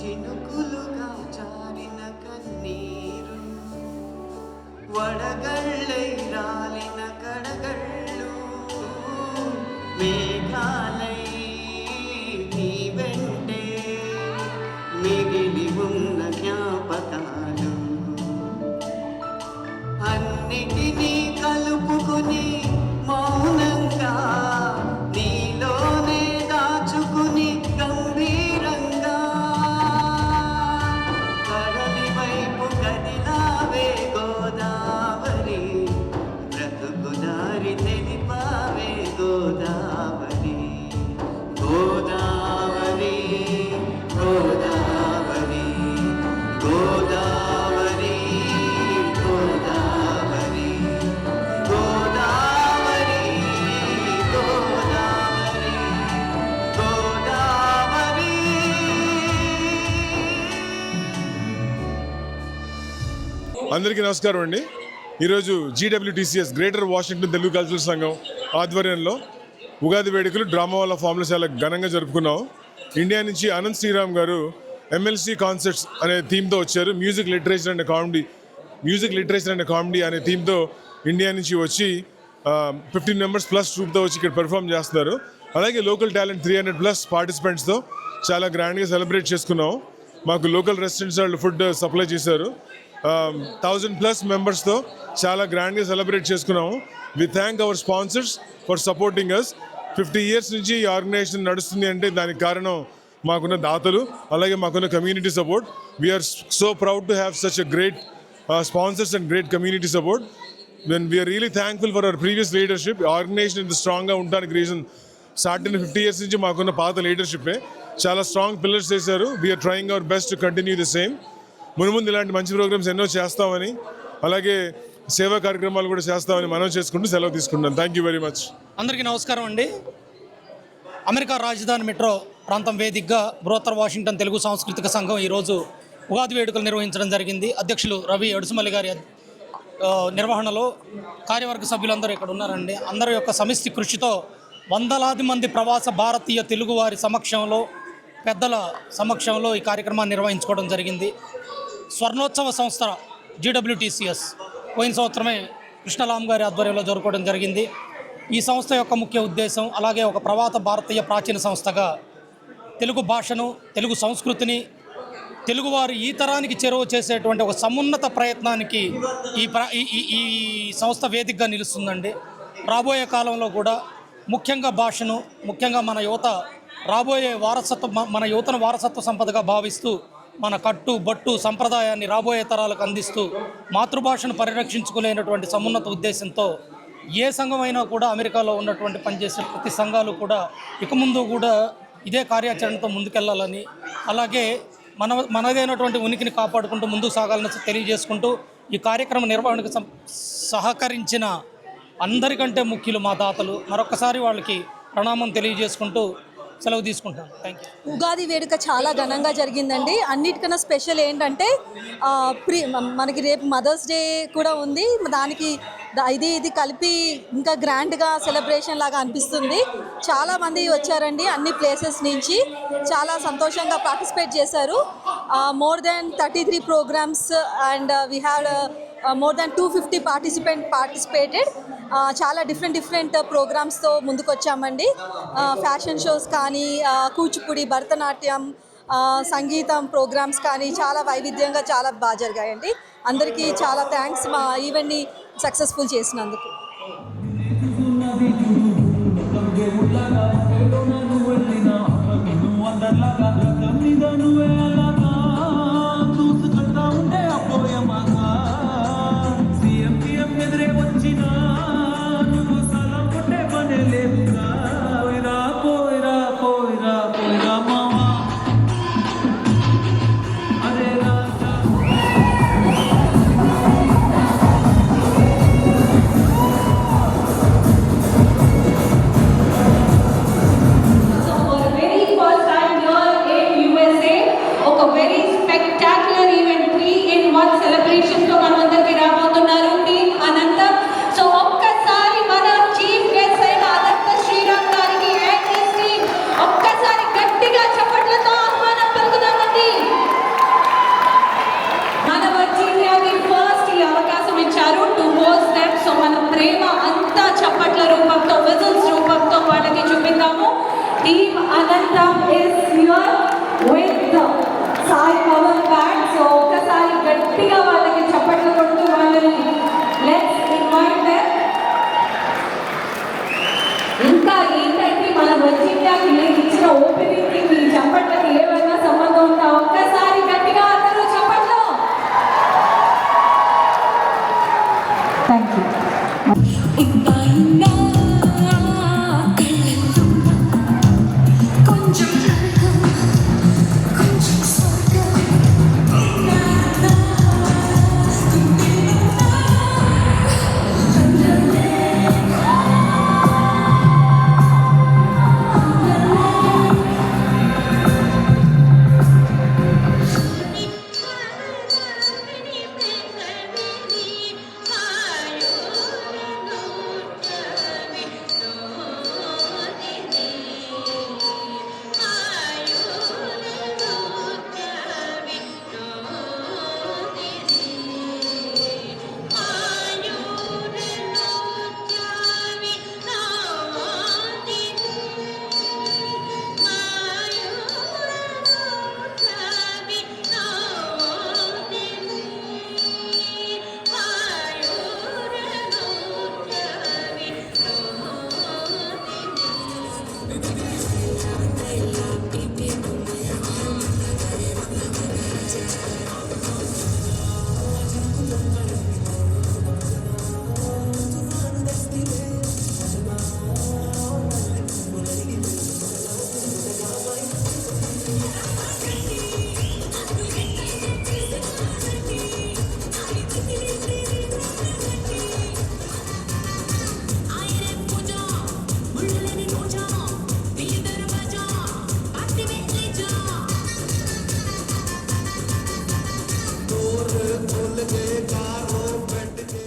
చినుకులుగా జారిన కన్నీరు వడగళ్ళై రాలిన కడగళ్ళు మేఘాలై నీ వెంటే మిగిలి ఉన్న జ్ఞాపకాలు అన్నిటినీ కలుపుకుని మౌనంగా నీలోనే దాచుకుని గంభీరంగా కడలి వైపు కదిలావే గోదావరి బ్రతుకు దారి తెలిపావే గోదావరి గోదావరి గోదావరి గోదావరి గోదావరి గోదావరి గోదావరి గోదావరి. అందరికీ నమస్కారం అండి. ఈరోజు GWTCS greater Washington Telugu cultural సంఘం ఆధ్వర్యంలో ఉగాది వేడుకలు డ్రామా వాళ్ళ ఫామ్లో చాలా ఘనంగా జరుపుకున్నాం. ఇండియా నుంచి అనంత్ శ్రీరామ్ గారు MLC కాన్సర్ట్స్ అనే థీమ్తో వచ్చారు. మ్యూజిక్ లిటరేచర్ అండ్ కామెడీ అనే థీమ్తో ఇండియా నుంచి వచ్చి 15 మెంబర్స్ ప్లస్ ట్రూప్తో వచ్చి ఇక్కడ పెర్ఫామ్ చేస్తున్నారు. అలాగే లోకల్ టాలెంట్ 300+ పార్టిసిపెంట్స్తో చాలా గ్రాండ్గా సెలబ్రేట్ చేసుకున్నాం. మాకు లోకల్ రెస్టారెంట్స్ వాళ్ళు ఫుడ్ సప్లై చేశారు. 1000+ మెంబర్స్తో చాలా గ్రాండ్గా సెలబ్రేట్ చేసుకున్నాము. We thank our sponsors for supporting us. 50 years నుంచి ఈ ఆర్గనైజేషన్ నడుస్తుంది అంటే దానికి కారణం మాకున్న దాతలు, అలాగే మాకున్న community support. We're so proud to have such a great sponsors and great community support. When we're really thankful for our previous leadership. Organization ఇంత స్ట్రాంగ్గా ఉండడానికి రీజన్ స్టార్ట్ అయిన 50 years నుంచి మాకున్న పాత లీడర్షిప్పే. చాలా స్ట్రాంగ్ పిల్లర్స్ చేశారు. We're trying our best to continue the same. మునుముందు ఇలాంటి మంచి ప్రోగ్రామ్స్ ఎన్నో చేస్తామని, అలాగే సేవా కార్యక్రమాలు కూడా చేస్తామని మనం చేసుకుంటూ సెలవు తీసుకుంటాం. Thank you very much. అందరికీ నమస్కారం అండి. అమెరికా రాజధాని మెట్రో ప్రాంతం వేదికగా బృహత్తర వాషింగ్టన్ తెలుగు సాంస్కృతిక సంఘం ఈరోజు ఉగాది వేడుకలు నిర్వహించడం జరిగింది. అధ్యక్షులు రవి అడుసుమల్లి గారి నిర్వహణలో కార్యవర్గ సభ్యులందరూ ఇక్కడ ఉన్నారండి. అందరి యొక్క సమిష్టి కృషితో వందలాది మంది ప్రవాస భారతీయ తెలుగువారి సమక్షంలో, పెద్దల సమక్షంలో ఈ కార్యక్రమాన్ని నిర్వహించుకోవడం జరిగింది. స్వర్ణోత్సవ సంస్థ GWTCS పోయిన సంవత్సరమే కృష్ణలాం గారి ఆధ్వర్యంలో జరుపుకోవడం జరిగింది. ఈ సంస్థ యొక్క ముఖ్య ఉద్దేశం, అలాగే ఒక ప్రవాస భారతీయ ప్రాచీన సంస్థగా తెలుగు భాషను, తెలుగు సంస్కృతిని, తెలుగువారు ఈ తరానికి చేరువ చేసేటువంటి ఒక సమున్నత ప్రయత్నానికి ఈ సంస్థ వేదికగా నిలుస్తుందండి. రాబోయే కాలంలో కూడా ముఖ్యంగా భాషను, ముఖ్యంగా మన యువత రాబోయే మన యువతను వారసత్వ సంపదగా భావిస్తూ మన కట్టు బట్టు సంప్రదాయాన్ని రాబోయే తరాలకు అందిస్తూ మాతృభాషను పరిరక్షించుకునేటువంటి సమున్నత ఉద్దేశంతో ఏ సంఘం అయినా కూడా అమెరికాలో ఉన్నటువంటి పనిచేసే ప్రతి సంఘాలు కూడా ఇక ముందు కూడా ఇదే కార్యాచరణతో ముందుకెళ్లాలని, అలాగే మనదైనటువంటి ఉనికిని కాపాడుకుంటూ ముందుకు సాగాలని తెలియజేసుకుంటూ ఈ కార్యక్రమ నిర్వహణకు సహకరించిన అందరికంటే ముఖ్యులు మా దాతలు. మరొకసారి వాళ్ళకి ప్రణామం తెలియజేసుకుంటూ సెలవు తీసుకుంటాను. Thank you. ఉగాది వేడుక చాలా ఘనంగా జరిగిందండి. అన్నిటికన్నా స్పెషల్ ఏంటంటే మనకి రేపు మదర్స్ డే కూడా ఉంది. దానికి ఇది కలిపి ఇంకా గ్రాండ్గా సెలబ్రేషన్ లాగా అనిపిస్తుంది. చాలామంది వచ్చారండి అన్ని ప్లేసెస్ నుంచి. చాలా సంతోషంగా పార్టిసిపేట్ చేశారు. More than 33 programmes and we had more than 250 participated. చాలా డిఫరెంట్ ప్రోగ్రామ్స్తో ముందుకు వచ్చామండి. ఫ్యాషన్ షోస్ కానీ, కూచిపూడి, భరతనాట్యం, సంగీతం ప్రోగ్రామ్స్ కానీ చాలా వైవిధ్యంగా చాలా బాగా జరిగాయండి. అందరికీ చాలా థ్యాంక్స్ మా ఈవెంట్ని సక్సెస్ఫుల్ చేసినందుకు. Team Anantam is here with the Sai Power Band. So, ఒక్కసారి గట్టిగా వాళ్ళకి చప్పట్లు కొడుతూ వాళ్ళని let's invite them. ఇంకా ఏంటంటే మనం వచ్చిందాకి నేను ఇచ్చిన ఓపెనింగ్కి మీ చప్పట్లకి ఏమైనా సంబంధం ఉందా? ఒక్కసారి గట్టిగా అందరూ చప్పట్లు. Thank you.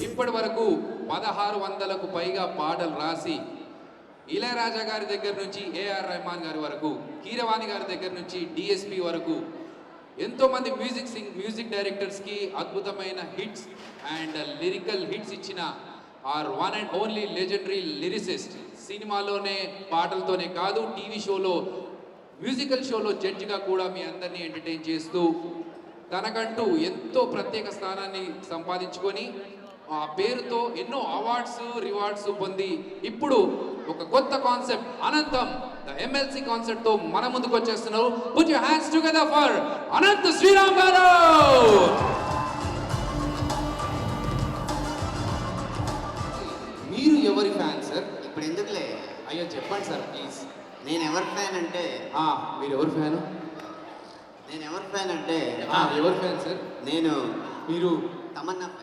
ఇప్పటి వరకు 1600కు పైగా పాటలు రాసి ఇళయరాజా గారి దగ్గర నుంచి ఏఆర్ రెహమాన్ గారి వరకు, కీరవాణి గారి దగ్గర నుంచి డిఎస్పి వరకు ఎంతోమంది మ్యూజిక్ డైరెక్టర్స్కి అద్భుతమైన హిట్స్ అండ్ లిరికల్ హిట్స్ ఇచ్చిన our one and only legendary lyricist. సినిమాలోనే పాటలతోనే కాదు, టీవీ షోలో మ్యూజికల్ షోలో జడ్జిగా కూడా మీ అందరినీ ఎంటర్టైన్ చేస్తూ తనకంటూ ఎంతో ప్రత్యేక స్థానాన్ని సంపాదించుకొని ఆ పేరుతో ఎన్నో అవార్డ్స్ రివార్డ్స్ పొంది ఇప్పుడు ఒక కొత్త కాన్సెప్ట్ అనంతం ద MLC కాన్సెప్ట్ తో మన ముందుకు వచ్చేస్తున్నారు. Put your hands together for Anantha Sriram garu. మీరు ఎవరి ఫ్యాన్ సార్? ఇప్పుడు ఎందుకులే, అయ్యో చెప్పండి సార్ ప్లీజ్. నేను ఎవరి ఫ్యాన్ అంటే మీరు ఎవరి ఫ్యాను? నేను ఎవరి ఫ్యాన్ అంటే ఎవరి ఫ్యాన్ సార్? మీరు తమన్నా ఫ్యాన్.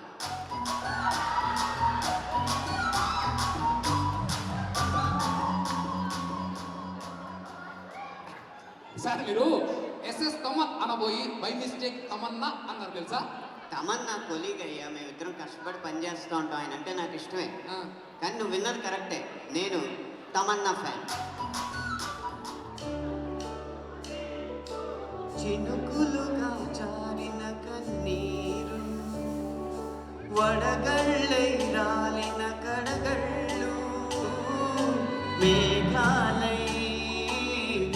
సార్ మీరు SS తమన్ అనబోయి బై మిస్టేక్ తమన్నా అన్నారు తెలుసా? తమన్నా కొలీగ్ అయ్యా, మేమిద్దరం కష్టపడి పనిచేస్తూ ఉంటాం. ఆయన అంటే నాకు ఇష్టమే. కానీ నువ్వు విన్నది కరెక్టే, నేను తమన్నా ఫ్యాన్. చినుకులుగా జారిన కన్నీరు, వడగళ్ళై రాలిన కడగళ్ళు, మేఘాలై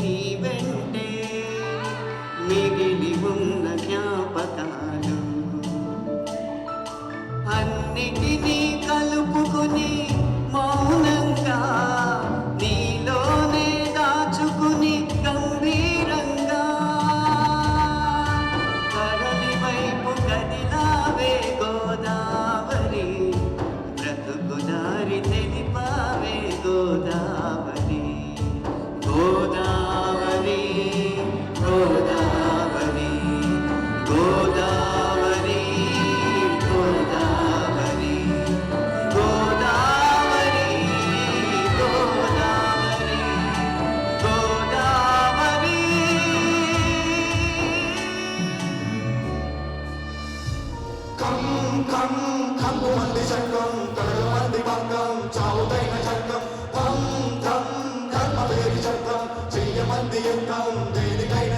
నీ వెంటే మిగిలి ఉన్న జ్ఞాపకాలు, అన్నిటినీ కలుపుకుని మౌనంగా నీలోనే దాచుకుని గంభీరంగా కడలి వైపు కదిలావే గోదావరి, బ్రతుకు దారి తెలిపావే గోదావరి, గోదావరి గోదావరి గోదావరి గోదావరి గోదావరి గోదావరి గోదావరి. కంగుమంది శంఖం కడగమంది భంగం చావుదైన శంఖం ధం ధం ధర్మవేరి శబ్దం చెయ్యమంది యుద్ధం దేనికైన